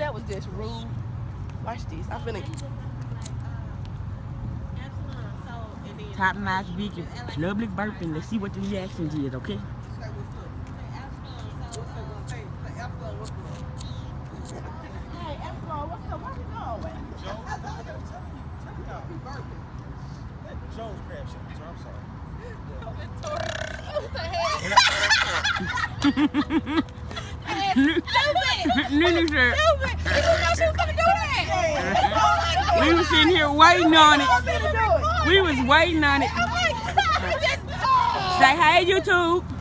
that was just rude. Watch this. I'm finna. Top Notch Vicki, public burping. Let's see what the reaction is, okay? Hey, Epsilon, what's up? Where you going? Joe's crab shit, I'm sorry. What the hell? Nene said, Stupid! You know she was gonna do that! we was sitting here waiting on it. We We was waiting on it. Oh my God! Say hey, YouTube.